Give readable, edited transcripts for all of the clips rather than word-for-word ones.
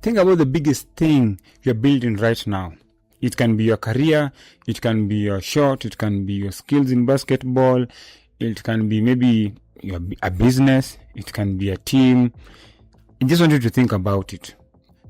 Think about the biggest thing you're building right now. It can be your career, it can be your shot, it can be your skills in basketball, it can be maybe a business, it can be a team. I just want you to think about it.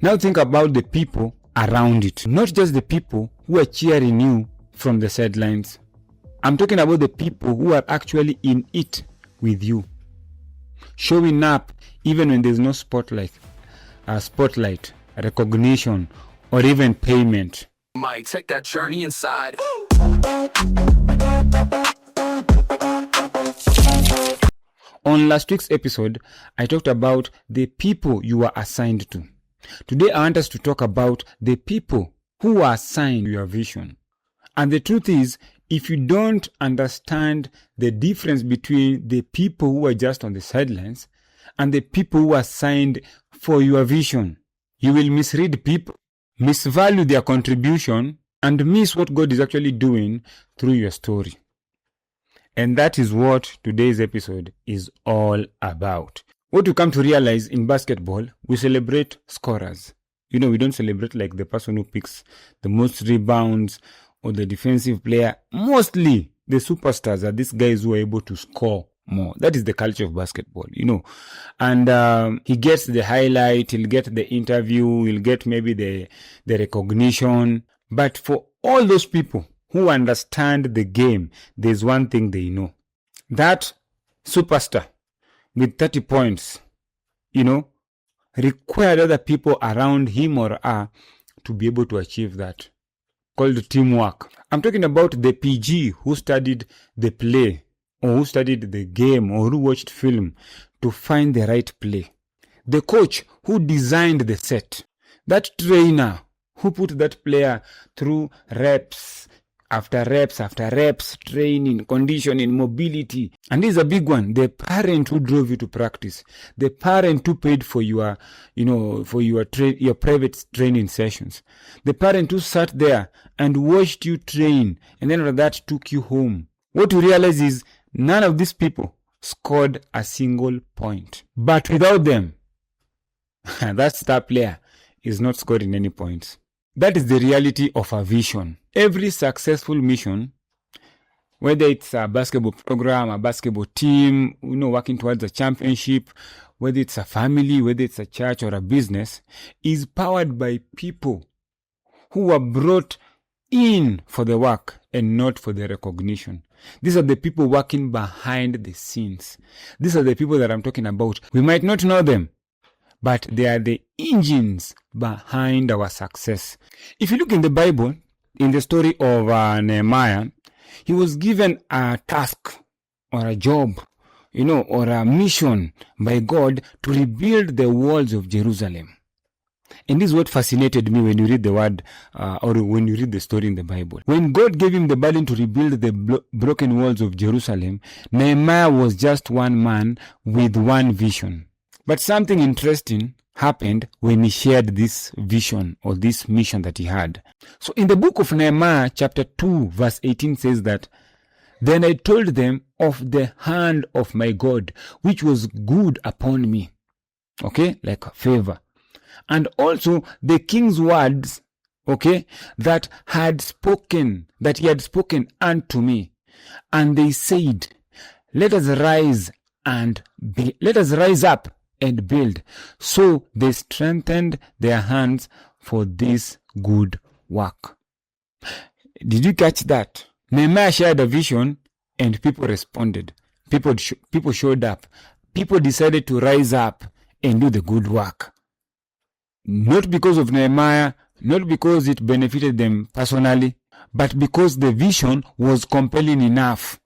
Now think about the people around it, not just the people who are cheering you from the sidelines. I'm talking about the people who are actually in it with you, showing up even when there's no spotlight, recognition, or even payment. Might take that journey inside. On last week's episode, I talked about the people you are assigned to. Today, I want us to talk about the people who are assigned to your vision. And the truth is, if you don't understand the difference between the people who are just on the sidelines and the people who are assigned for your vision, you will misread people, misvalue their contribution, and miss what God is actually doing through your story. And that is what today's episode is all about. What you come to realize in basketball, we celebrate scorers. We don't celebrate like the person who picks the most rebounds or the defensive player. Mostly the superstars are these guys who are able to score more. That is the culture of basketball, And he gets the highlight, he'll get the interview, he'll get maybe the recognition. But for all those people who understand the game, there's one thing they know. That superstar with 30 points, required other people around him or her to be able to achieve that. Called teamwork. I'm talking about the PG who studied the play, or who studied the game, or who watched film to find the right play. The coach who designed the set. That trainer who put that player through reps after reps, training, conditioning, mobility. And this is a big one. The parent who drove you to practice. The parent who paid for your, your private training sessions. The parent who sat there and watched you train and then after that took you home. What you realize is none of these people scored a single point. But without them, that star player is not scoring any points. That is the reality of a vision. Every successful mission, whether it's a basketball program, a basketball team, working towards a championship, whether it's a family, whether it's a church or a business, is powered by people who are brought in for the work and not for the recognition. These are the people working behind the scenes. These are the people that I'm talking about. We might not know them, but they are the engines behind our success. If you look in the Bible, in the story of Nehemiah, he was given a task or a job, or a mission by God to rebuild the walls of Jerusalem. And this is what fascinated me when you read the word or when you read the story in the Bible. When God gave him the burden to rebuild the broken walls of Jerusalem, Nehemiah was just one man with one vision. But something interesting happened when he shared this vision or this mission that he had. So in the book of Nehemiah, chapter 2, verse 18 says that, "Then I told them of the hand of my God, which was good upon me." Okay, like a favor. And also the king's words, that he had spoken unto me. And they said, let us rise up and build. So they strengthened their hands for this good work. Did you catch that? Nehemiah shared a vision and people responded. People showed up. People decided to rise up and do the good work. Not because of Nehemiah, not because it benefited them personally, but because the vision was compelling enough.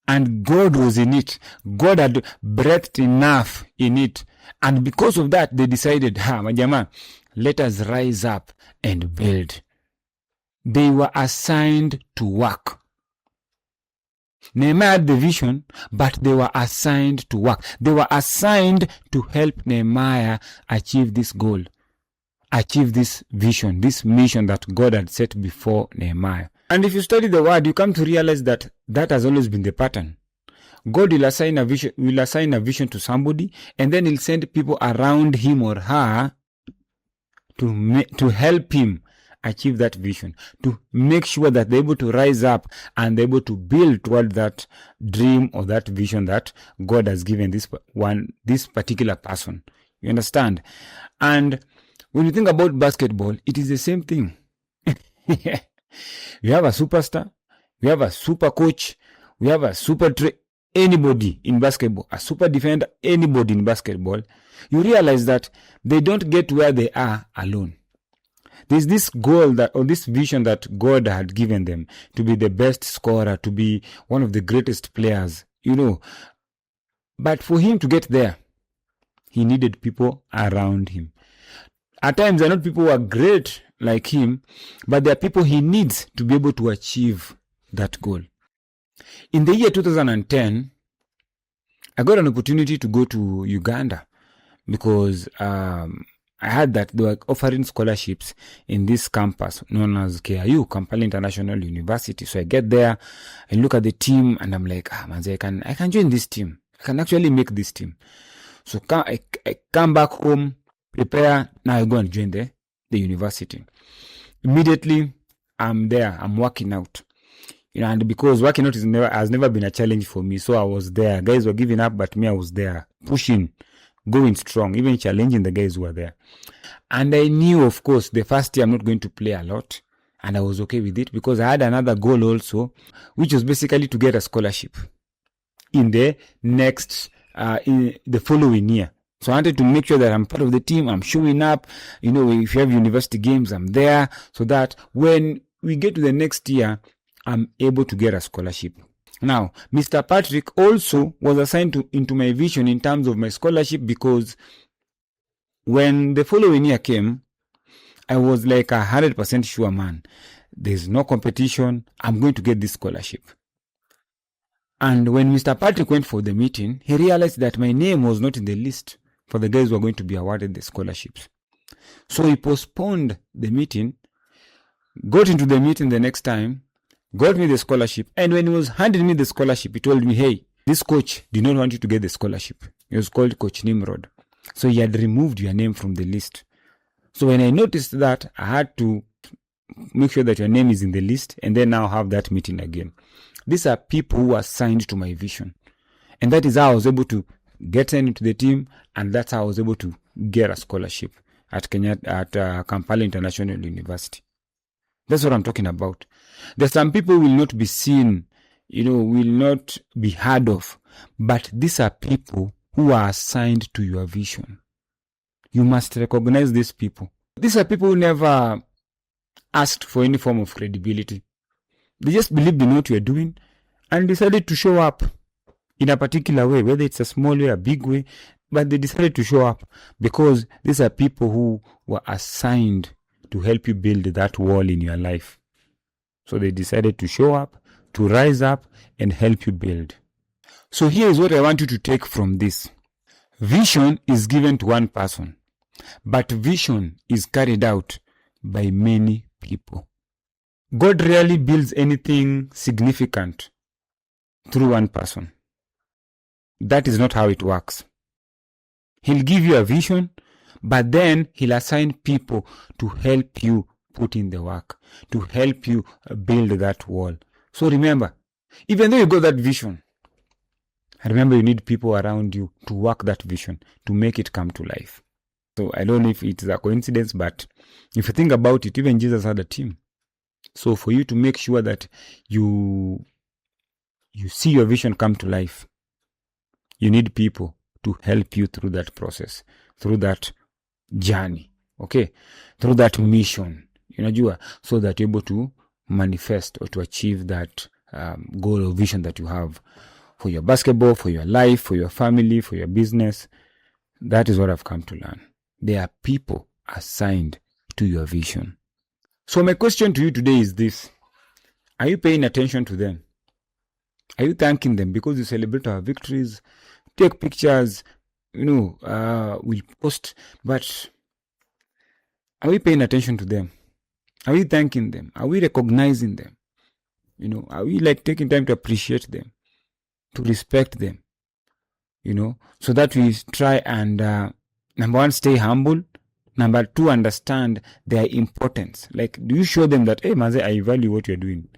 And God was in it. God had breathed enough in it. And because of that, they decided, majama, let us rise up and build. They were assigned to work. Nehemiah had the vision, but they were assigned to work. They were assigned to help Nehemiah achieve this goal, achieve this vision, this mission that God had set before Nehemiah. And if you study the word, you come to realize that that has always been the pattern. God will assign a vision to somebody, and then he'll send people around him or her to help him achieve that vision, to make sure that they're able to rise up and they're able to build toward that dream or that vision that God has given this particular person. You understand? And when you think about basketball, it is the same thing. You have a superstar, we have a super coach, we have a anybody in basketball, a super defender, anybody in basketball, you realize that they don't get where they are alone. There's this goal or this vision that God had given them to be the best scorer, to be one of the greatest players, But for him to get there, he needed people around him. At times, there are not people who are great like him, but there are people he needs to be able to achieve that goal. In the year 2010, I got an opportunity to go to Uganda because I heard that they were offering scholarships in this campus known as KIU, Kampala International University. So I get there, I look at the team, and I'm like, I can join this team. I can actually make this team. So I come back home, prepare, now I go and join the university. Immediately, I'm there, I'm working out. And because working out has never been a challenge for me, so I was there. Guys were giving up, but me, I was there, pushing, going strong, even challenging the guys who were there. And I knew, of course, the first year I'm not going to play a lot. And I was okay with it because I had another goal also, which was basically to get a scholarship in the in the following year. So I wanted to make sure that I'm part of the team, I'm showing up. If you have university games, I'm there, so that when we get to the next year, I'm able to get a scholarship. Now, Mr. Patrick also was assigned into my vision in terms of my scholarship, because when the following year came, I was like 100% sure, man, there's no competition, I'm going to get this scholarship. And when Mr. Patrick went for the meeting, he realized that my name was not in the list for the guys who are going to be awarded the scholarships. So he postponed the meeting, got into the meeting the next time, got me the scholarship. And when he was handing me the scholarship, he told me, hey, this coach did not want you to get the scholarship. He was called Coach Nimrod. So he had removed your name from the list. So when I noticed that, I had to make sure that your name is in the list and then now have that meeting again. These are people who are signed to my vision. And that is how I was able to get signed into the team, and that's how I was able to get a scholarship at Kampala International University. That's what I'm talking about. There's some people who will not be seen, will not be heard of, but these are people who are assigned to your vision. You must recognize these people. These are people who never asked for any form of credibility. They just believed in what you're doing and decided to show up in a particular way, whether it's a small way, a big way, but they decided to show up because these are people who were assigned to help you build that wall in your life. So they decided to show up, to rise up, and help you build. So here is what I want you to take from this. Vision is given to one person, but vision is carried out by many people. God rarely builds anything significant through one person. That is not how it works. He'll give you a vision, but then he'll assign people to help you put in the work, to help you build that wall. So remember, even though you got that vision, remember you need people around you to work that vision, to make it come to life. So I don't know if it's a coincidence, but if you think about it, even Jesus had a team. So for you to make sure that you see your vision come to life, you need people to help you through that process, through that journey, okay, through that mission, so that you're able to manifest or to achieve that goal or vision that you have for your basketball, for your life, for your family, for your business. That is what I've come to learn. There are people assigned to your vision. So my question to you today is this. Are you paying attention to them? Are you thanking them because you celebrate our victories, take pictures, we post, but are we paying attention to them? Are we thanking them? Are we recognizing them? Are we taking time to appreciate them, to respect them, so that we try and, number one, stay humble, Number 2, understand their importance. Like, do you show them that, hey, Maze, I value what you're doing?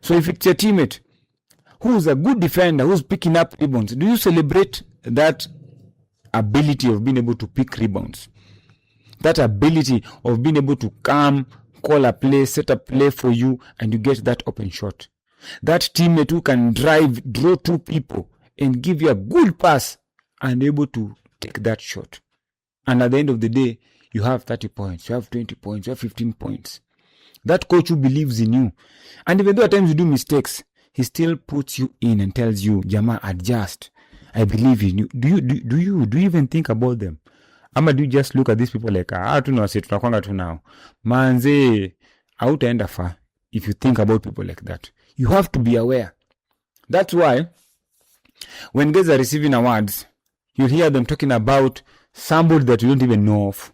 So if it's your teammate who's a good defender, who's picking up rebounds, do you celebrate that ability of being able to pick rebounds? That ability of being able to come, call a play, set a play for you, and you get that open shot. That teammate who can drive, draw 2 people, and give you a good pass, and able to take that shot. And at the end of the day, you have 30 points, you have 20 points, you have 15 points. That coach who believes in you. And even though at times you do mistakes, he still puts you in and tells you, Jama, adjust. I believe in you. Do you even think about them? Ama do you just look at these people like, tunakwanga tu now. Manze, hautaenda far if you think about people like that. You have to be aware. That's why when guys are receiving awards, you'll hear them talking about somebody that you don't even know of.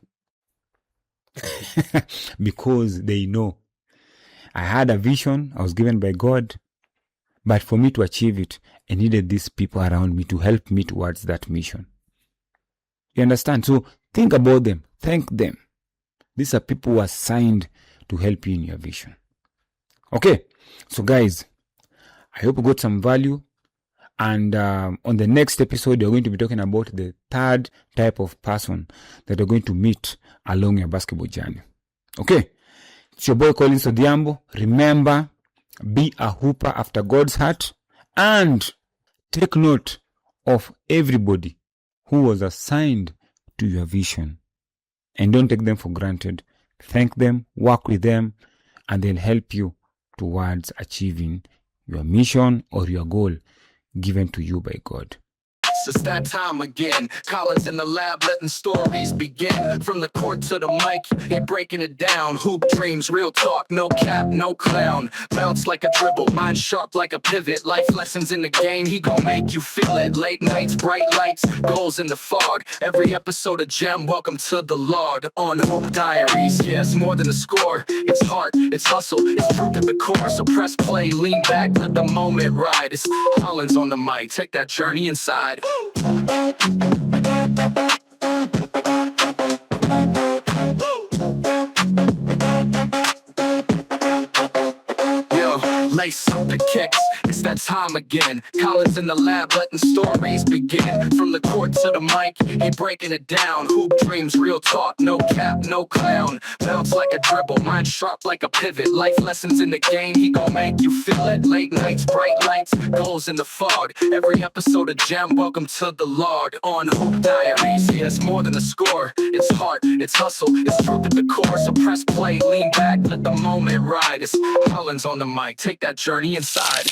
Because they know. I had a vision, I was given by God, but for me to achieve it, I needed these people around me to help me towards that mission. You understand? So think about them. Thank them. These are people who are assigned to help you in your vision. Okay. So guys, I hope you got some value. And on the next episode, you're going to be talking about the 3rd type of person that you're going to meet along your basketball journey. Okay. It's your boy Collins Odiambo. Remember, be a hooper after God's heart. And take note of everybody who was assigned to your vision. And don't take them for granted. Thank them, work with them, and they'll help you towards achieving your mission or your goal given to you by God. It's that time again. Collins in the lab, letting stories begin. From the court to the mic, he breaking it down. Hoop dreams, real talk, no cap, no clown. Bounce like a dribble, mind sharp like a pivot. Life lessons in the game, he gon' make you feel it. Late nights, bright lights, goals in the fog. Every episode of Gem, welcome to the Lord. On Hoop Diaries, yeah, it's more than a score. It's heart, it's hustle, it's proof at the core. So press play, lean back, let the moment ride. It's Collins on the mic, take that journey inside. Lace up the kicks, it's that time again. Collins in the lab, letting stories begin. From the court to the mic, he breaking it down. Hoop dreams, real talk, no cap, no clown. Bounce like a dribble, mind sharp like a pivot. Life lessons in the game, he gon' make you feel it. Late nights, bright lights, goals in the fog. Every episode of Gem, welcome to the Lord. On Hoop Diaries, yeah, it's more than a score. It's heart, it's hustle, it's truth at the core. So press play, lean back, let the moment ride. It's Collins on the mic, take that journey inside.